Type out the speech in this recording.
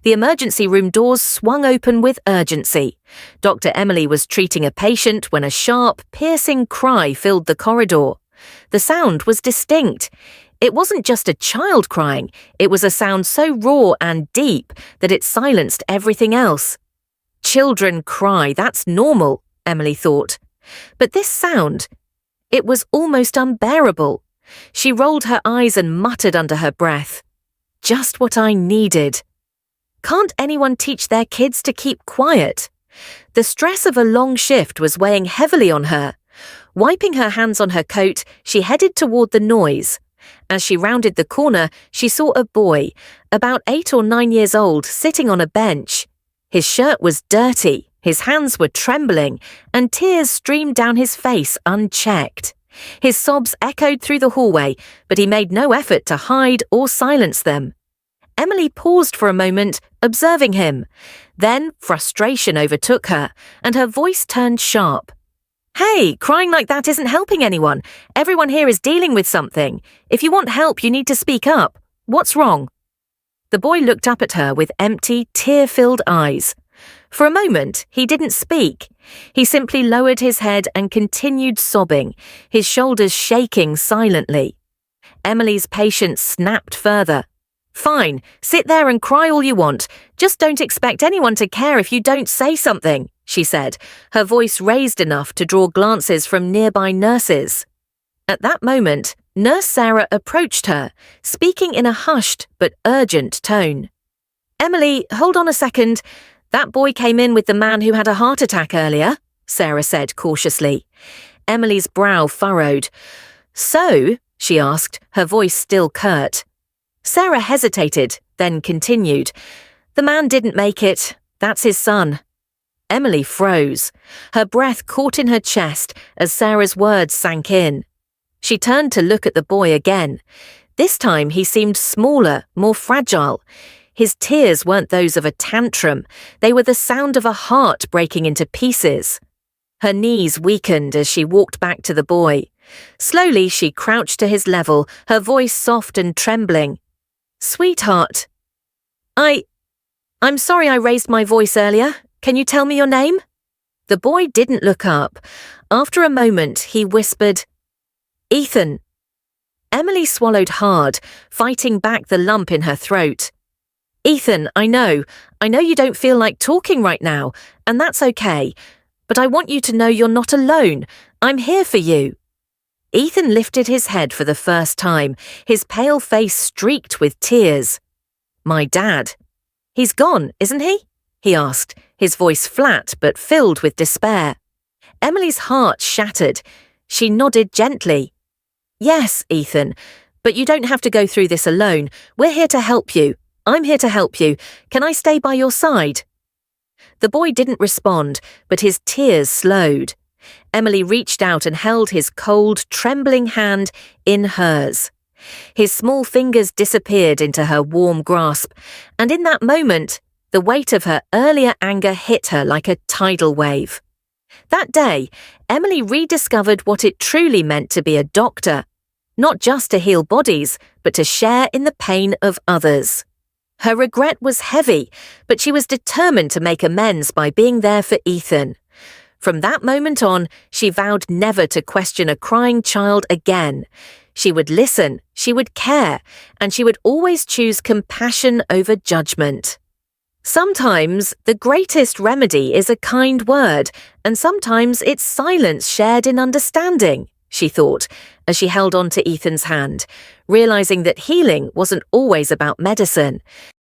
The emergency room doors swung open with urgency. Dr. Emily was treating a patient when a sharp, piercing cry filled the corridor. The sound was distinct. It wasn't just a child crying, it was a sound so raw and deep that it silenced everything else. Children cry, that's normal, Emily thought. But this sound, it was almost unbearable. She rolled her eyes and muttered under her breath. Just what I needed. Can't anyone teach their kids to keep quiet? The stress of a long shift was weighing heavily on her. Wiping her hands on her coat, she headed toward the noise. As she rounded the corner, she saw a boy, about 8 or 9 years old, sitting on a bench. His shirt was dirty, his hands were trembling, and tears streamed down his face unchecked. His sobs echoed through the hallway, but he made no effort to hide or silence them. Emily paused for a moment, observing him. Then frustration overtook her, and her voice turned sharp. Hey, crying like that isn't helping anyone. Everyone here is dealing with something. If you want help, you need to speak up. What's wrong? The boy looked up at her with empty, tear-filled eyes. For a moment, he didn't speak. He simply lowered his head and continued sobbing, his shoulders shaking silently. Emily's patience snapped further. Fine, sit there and cry all you want. Just don't expect anyone to care if you don't say something, she said, her voice raised enough to draw glances from nearby nurses. At that moment, Nurse Sarah approached her, speaking in a hushed but urgent tone. Emily, hold on a second. That boy came in with the man who had a heart attack earlier, Sarah said cautiously. Emily's brow furrowed. So, she asked, her voice still curt. Sarah hesitated, then continued. The man didn't make it. That's his son. Emily froze. Her breath caught in her chest as Sarah's words sank in. She turned to look at the boy again. This time he seemed smaller, more fragile. His tears weren't those of a tantrum. They were the sound of a heart breaking into pieces. Her knees weakened as she walked back to the boy. Slowly she crouched to his level, her voice soft and trembling. Sweetheart. I'm sorry I raised my voice earlier. Can you tell me your name? The boy didn't look up. After a moment, he whispered, Ethan. Emily swallowed hard, fighting back the lump in her throat. Ethan, I know you don't feel like talking right now, and that's okay. But I want you to know you're not alone. I'm here for you. Ethan lifted his head for the first time, his pale face streaked with tears. My dad. He's gone, isn't he? He asked, his voice flat but filled with despair. Emily's heart shattered. She nodded gently. Yes, Ethan, but you don't have to go through this alone. We're here to help you. I'm here to help you. Can I stay by your side? The boy didn't respond, but his tears slowed. Emily reached out and held his cold, trembling hand in hers. His small fingers disappeared into her warm grasp, and in that moment, the weight of her earlier anger hit her like a tidal wave. That day, Emily rediscovered what it truly meant to be a doctor, not just to heal bodies, but to share in the pain of others. Her regret was heavy, but she was determined to make amends by being there for Ethan. From that moment on, she vowed never to question a crying child again. She would listen, she would care, and she would always choose compassion over judgment. Sometimes the greatest remedy is a kind word, and sometimes it's silence shared in understanding, she thought, as she held on to Ethan's hand, realizing that healing wasn't always about medicine.